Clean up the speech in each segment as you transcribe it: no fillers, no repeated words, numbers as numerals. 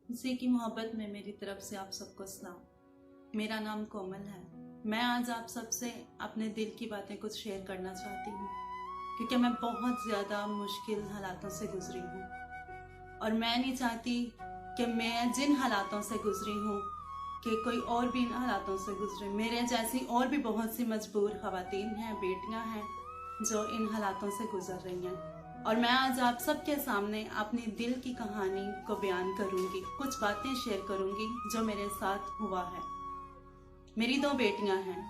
किसी की मोहब्बत में मेरी तरफ से आप सबको सलाम। मेरा नाम कोमल है। मैं आज आप सबसे अपने दिल की बातें कुछ शेयर करना चाहती हूँ, क्योंकि मैं बहुत ज़्यादा मुश्किल हालातों से गुजरी हूँ और मैं नहीं चाहती कि मैं जिन हालातों से गुजरी हूँ कि कोई और भी इन हालातों से गुजरे। मेरे जैसी और भी बहुत सी मजबूर ख़वातीन हैं, बेटियाँ हैं जो इन हालातों से गुजर रही हैं। और मैं आज आप सबके सामने अपनी दिल की कहानी को बयान करूंगी, कुछ बातें शेयर करूंगी जो मेरे साथ हुआ है। मेरी 2 बेटियां हैं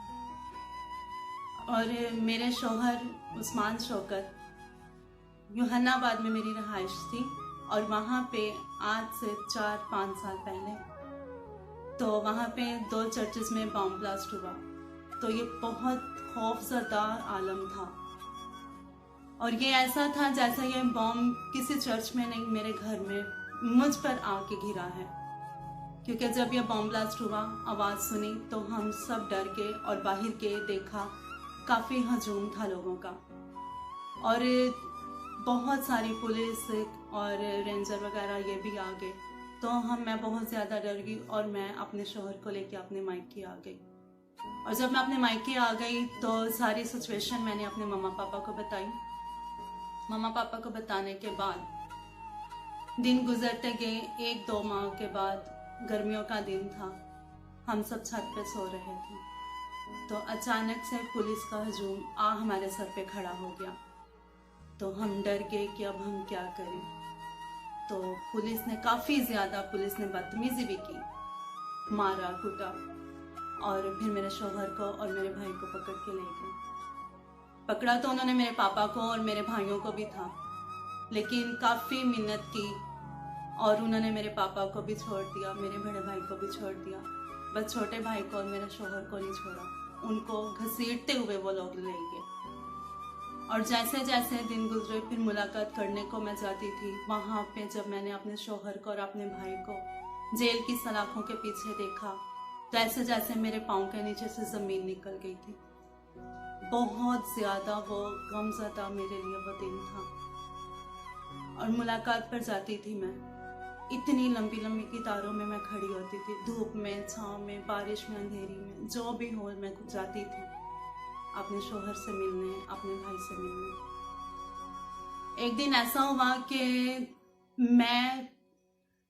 और मेरे शौहर उस्मान शौकत यूहन्नाबाद में मेरी रहाइश थी और वहाँ पे आज से 4-5 साल पहले तो वहाँ पे 2 चर्चेस में बॉम्ब ब्लास्ट हुआ। तो ये बहुत खौफजदा आलम था और ये ऐसा था जैसा ये बॉम्ब किसी चर्च में नहीं, मेरे घर में मुझ पर आके गिरा है। क्योंकि जब ये बॉम्ब ब्लास्ट हुआ, आवाज़ सुनी तो हम सब डर गए और बाहर के देखा, काफ़ी हजूम था लोगों का और बहुत सारी पुलिस और रेंजर वगैरह ये भी आ गए। तो मैं बहुत ज़्यादा डर गई और मैं अपने शौहर को लेके अपने मायके आ गई। और जब मैं अपने मायके आ गई तो सारी सिचुएशन मैंने अपने मम्मा पापा को बताई। मम्मा पापा को बताने के बाद दिन गुजरते गए। 1-2 माह के बाद, गर्मियों का दिन था, हम सब छत पे सो रहे थे तो अचानक से पुलिस का हजूम हमारे सर पे खड़ा हो गया। तो हम डर गए कि अब हम क्या करें। तो पुलिस ने काफ़ी ज़्यादा बदतमीजी भी की, मारा कूटा और फिर मेरे शौहर को और मेरे भाई को पकड़ के ले गए। पकड़ा तो उन्होंने मेरे पापा को और मेरे भाइयों को भी था, लेकिन काफ़ी मिन्नत की और उन्होंने मेरे पापा को भी छोड़ दिया, मेरे बड़े भाई को भी छोड़ दिया, बस छोटे भाई को और मेरे शौहर को नहीं छोड़ा। उनको घसीटते हुए वो लोग ले गए। और जैसे जैसे दिन गुजरे फिर मुलाकात करने को मैं जाती थी। वहाँ पे जब मैंने अपने शौहर को और अपने भाई को जेल की सलाखों के पीछे देखा, जैसे जैसे मेरे पाँव के नीचे से ज़मीन निकल गई थी। बहुत ज़्यादा वो गमज़दा मेरे लिए वो दिन था। और मुलाकात पर जाती थी मैं, इतनी लंबी लंबी कतारों में मैं खड़ी होती थी, धूप में, छाँव में, बारिश में, अंधेरी में, जो भी हो मैं जाती थी अपने शौहर से मिलने, अपने भाई से मिलने। एक दिन ऐसा हुआ कि मैं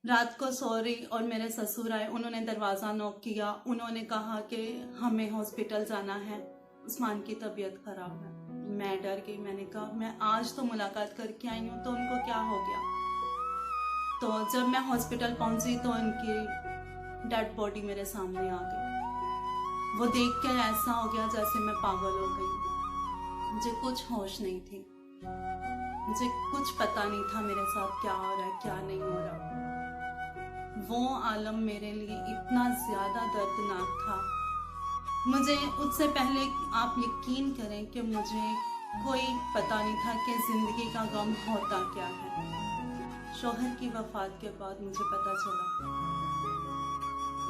रात को सो रही और मेरे ससुर आए। उन्होंने दरवाज़ा नॉक किया। उन्होंने कहा कि हमें हॉस्पिटल जाना है, उस्मान की तबीयत खराब है। मैं डर गई। मैंने कहा मैं आज तो मुलाकात करके आई हूँ तो उनको क्या हो गया। तो जब मैं हॉस्पिटल पहुंची तो उनकी डेड बॉडी मेरे सामने आ गई। वो देख कर ऐसा हो गया जैसे मैं पागल हो गई। मुझे कुछ होश नहीं थी, मुझे कुछ पता नहीं था मेरे साथ क्या हो रहा है, क्या नहीं हो रहा। वो आलम मेरे लिए इतना ज़्यादा दर्दनाक था। मुझे उससे पहले आप यकीन करें कि मुझे कोई पता नहीं था कि ज़िंदगी का गम होता क्या है। शौहर की वफ़ात के बाद मुझे पता चला।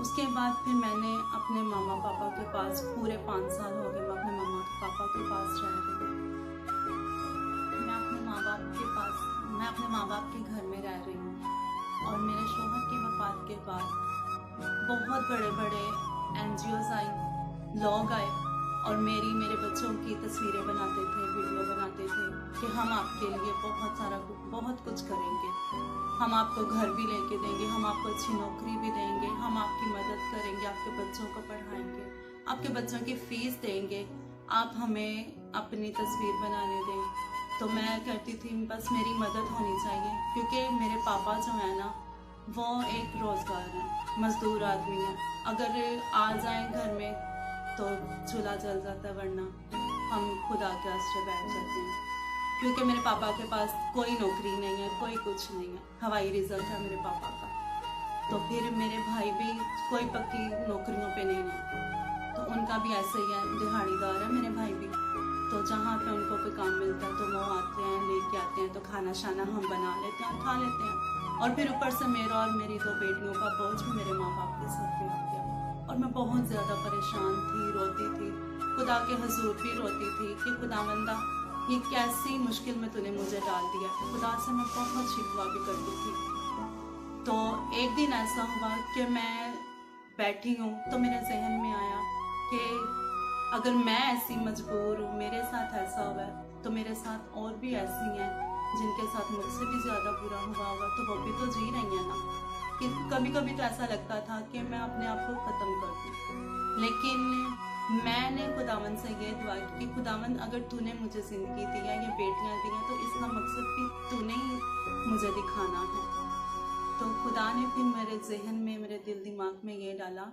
उसके बाद फिर मैंने अपने मामा पापा के पास, पूरे 5 साल हो गए मैं अपने मामा पापा के पास रह रही हूँ। मैं अपने माँ बाप के घर में रह रही हूँ। और मेरे शौहर की वफ़ात के बाद बहुत बड़े बड़े NGOs आई, लोग आए और मेरे बच्चों की तस्वीरें बनाते थे, वीडियो बनाते थे कि हम आपके लिए बहुत कुछ करेंगे, हम आपको घर भी लेके देंगे, हम आपको अच्छी नौकरी भी देंगे, हम आपकी मदद करेंगे, आपके बच्चों को पढ़ाएंगे, आपके बच्चों की फ़ीस देंगे, आप हमें अपनी तस्वीर बनाने दें। तो मैं कहती थी बस मेरी मदद होनी चाहिए, क्योंकि मेरे पापा जो है ना वो एक रोज़गार है, मज़दूर आदमी है। अगर आ जाए घर में तो चूल्हा जल जाता है, वरना हम खुदा के आश्रय बैठ जाते हैं। क्योंकि मेरे पापा के पास कोई नौकरी नहीं है, कोई कुछ नहीं है, हवाई रिजल्ट है मेरे पापा का। तो फिर मेरे भाई भी कोई पक्की नौकरियों पे नहीं है, तो उनका भी ऐसे ही है, दिहाड़ीदार है मेरे भाई भी। तो जहाँ पे उनको कोई काम मिलता है तो वो आते हैं, लेके आते हैं, तो खाना शाना हम बना लेते हैं, खा लेते हैं। और फिर ऊपर से मेरा और मेरी 2 बेटियों का बोझ भी मेरे माँ बाप के सर पे आ गया और मैं बहुत ज़्यादा परेशान थी, रोती थी, खुदा के हुजूर भी रोती थी कि खुदावंदा ये कैसी मुश्किल में तूने मुझे डाल दिया। खुदा से मैं बहुत शिकवा भी करती थी। तो एक दिन ऐसा हुआ कि मैं बैठी हूँ तो मेरे जहन में आया कि अगर मैं ऐसी मजबूर हूँ, मेरे साथ ऐसा हुआ है, तो मेरे साथ और भी ऐसी हैं जिनके साथ मुझसे भी ज़्यादा बुरा हुआ होगा, तो वो भी तो जी रही हैं ना। कि कभी कभी तो ऐसा लगता था कि मैं अपने आप को ख़त्म कर दूँ, लेकिन मैंने खुदावन से ये दुआ की कि खुदावन अगर तूने मुझे ज़िंदगी दी है, ये बेटियाँ दी हैं, तो इसका मकसद भी तूने ही मुझे दिखाना है। तो खुदा ने फिर मेरे जहन में, मेरे दिल दिमाग में ये डाला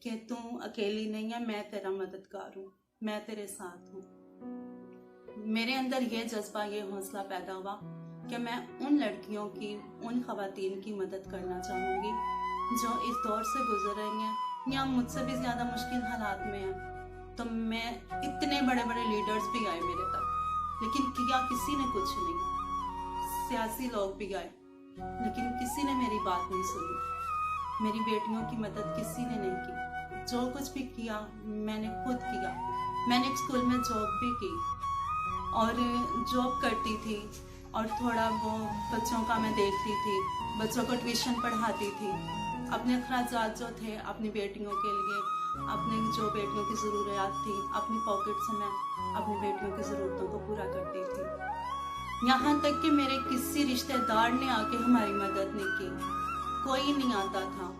कि तू अकेली नहीं है, मैं तेरा मददगार हूँ, मैं तेरे साथ हूँ। मेरे अंदर ये जज्बा, ये हौसला पैदा हुआ कि मैं उन लड़कियों की, उन खवातीन की मदद करना चाहूँगी जो इस दौर से गुजर रही हैं या मुझसे भी ज़्यादा मुश्किल हालात में हैं। तो मैं, इतने बड़े बड़े लीडर्स भी आए मेरे तक, लेकिन किया किसी ने कुछ नहीं। सियासी लोग भी आए, लेकिन किसी ने मेरी बात नहीं सुनी। मेरी बेटियों की मदद किसी ने नहीं की। जो कुछ भी किया मैंने खुद किया। मैंने एक स्कूल में जॉब भी की और जॉब करती थी और थोड़ा वो बच्चों का मैं देखती थी, बच्चों को ट्यूशन पढ़ाती थी। अपने अखराजात जो थे अपनी बेटियों के लिए, अपने जो बेटियों की ज़रूरियात थी, अपनी पॉकेट से मैं अपनी बेटियों की ज़रूरतों को पूरा करती थी। यहाँ तक कि मेरे किसी रिश्तेदार ने आके हमारी मदद नहीं की, कोई नहीं आता था।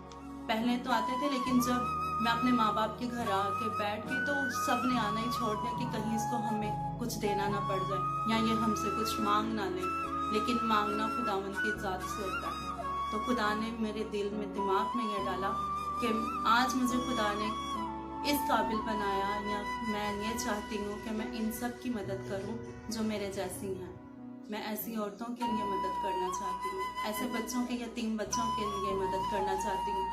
पहले तो आते थे, लेकिन जब मैं अपने माँ बाप के घर आके बैठ गई तो सब ने आना ही छोड़ दिया कि कहीं इसको हमें कुछ देना ना पड़ जाए या ये हमसे कुछ मांग ना ले। लेकिन मांगना खुदावन की ज़ात से होता है। तो खुदा ने मेरे दिल में, दिमाग में ये डाला कि आज मुझे खुदा ने इस काबिल बनाया, या मैं ये चाहती हूँ कि मैं इन सब की मदद करूँ जो मेरे जैसी हैं। मैं ऐसी औरतों के लिए मदद करना चाहती हूँ, ऐसे बच्चों के, यतीम बच्चों के लिए मदद करना चाहती हूँ,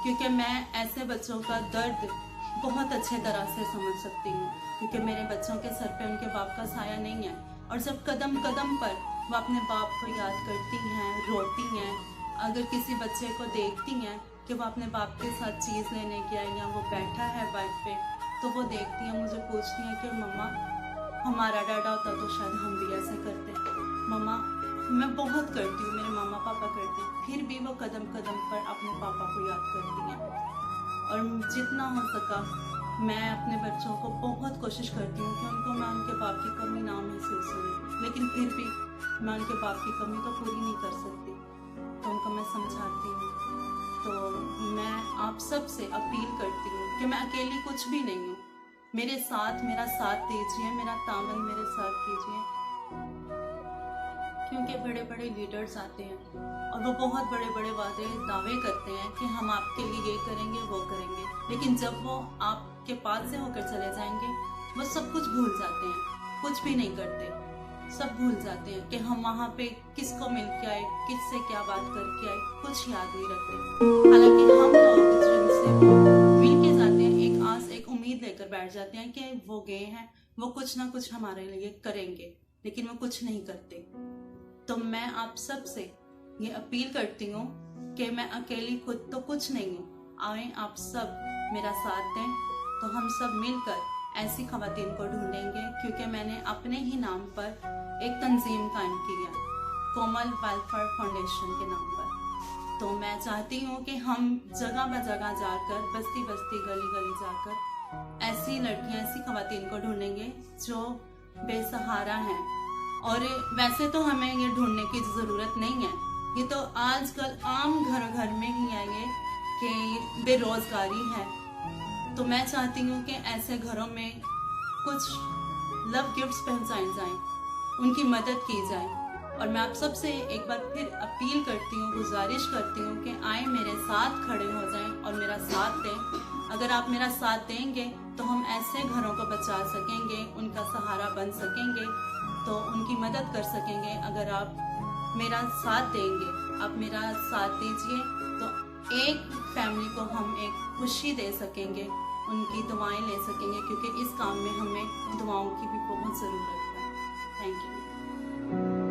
क्योंकि मैं ऐसे बच्चों का दर्द बहुत अच्छे तरह से समझ सकती हूँ। क्योंकि मेरे बच्चों के सर पे उनके बाप का साया नहीं है, और जब कदम कदम पर वो अपने बाप को याद करती हैं, रोती हैं। अगर किसी बच्चे को देखती हैं कि वो अपने बाप के साथ चीज़ लेने गया या वो बैठा है बाइक पे, तो वो देखती हैं, मुझे पूछती हैं कि मम्मा, हमारा डैडा होता तो शायद हम भी ऐसे करते। मम्मा, मैं बहुत करती हूँ, मेरे मामा पापा करते हैं, फिर भी वो कदम कदम पर अपने पापा को याद करती हैं। और जितना हो सका मैं अपने बच्चों को बहुत कोशिश करती हूँ कि उनको मैं उनके बाप की कमी ना महसूस हो, लेकिन फिर भी मैं उनके बाप की कमी तो पूरी नहीं कर सकती, तो उनको मैं समझाती हूँ। तो मैं आप सब से अपील करती हूँ कि मैं अकेली कुछ भी नहीं हूँ। मेरे साथ, मेरा साथ दीजिए, मेरा तामन मेरे साथ कीजिए, क्योंकि बड़े बड़े लीडर्स आते हैं और वो बहुत बड़े बड़े दावे करते हैं कि हम आपके लिए ये करेंगे, वो करेंगे, लेकिन जब वो आपके पास से होकर चले जाएंगे, वो सब कुछ भूल जाते हैं, कुछ भी नहीं करते, सब भूल जाते हैं कि हम वहाँ पे किसको मिल के आए, किससे क्या बात करके आए, कुछ याद नहीं रखते। हालांकि हम लोग जिनसे मिल के जाते हैं, एक आस, एक उम्मीद लेकर बैठ जाते हैं कि वो गए हैं, वो कुछ ना कुछ हमारे लिए करेंगे, लेकिन वो कुछ नहीं करते। तो मैं आप सब से ये अपील करती हूँ कि मैं अकेली खुद तो कुछ नहीं हूँ। आए आप सब मेरा साथ दें, तो हम सब मिलकर ऐसी खवातीन को ढूंढेंगे, क्योंकि मैंने अपने ही नाम पर एक तंजीम कायम की है, कोमल वेलफेयर फाउंडेशन के नाम पर। तो मैं चाहती हूँ कि हम जगह ब जगह जाकर, बस्ती बस्ती, गली गली जाकर ऐसी लड़कियाँ, ऐसी खवातीन को ढूंढेंगे जो बेसहारा हैं। और वैसे तो हमें ये ढूंढने की ज़रूरत नहीं है, ये तो आजकल आम घर घर में ही है ये कि बेरोज़गारी है। तो मैं चाहती हूँ कि ऐसे घरों में कुछ लव गिफ्ट्स पहुँचाए जाएं, उनकी मदद की जाए। और मैं आप सबसे एक बार फिर अपील करती हूँ, गुजारिश करती हूँ कि आए मेरे साथ खड़े हो जाएं और मेरा साथ दें। अगर आप मेरा साथ देंगे तो हम ऐसे घरों को बचा सकेंगे, उनका सहारा बन सकेंगे, तो उनकी मदद कर सकेंगे। अगर आप मेरा साथ देंगे, आप मेरा साथ दीजिए, तो एक फैमिली को हम एक खुशी दे सकेंगे, उनकी दुआएं ले सकेंगे, क्योंकि इस काम में हमें दुआओं की भी बहुत ज़रूरत है। Thank you.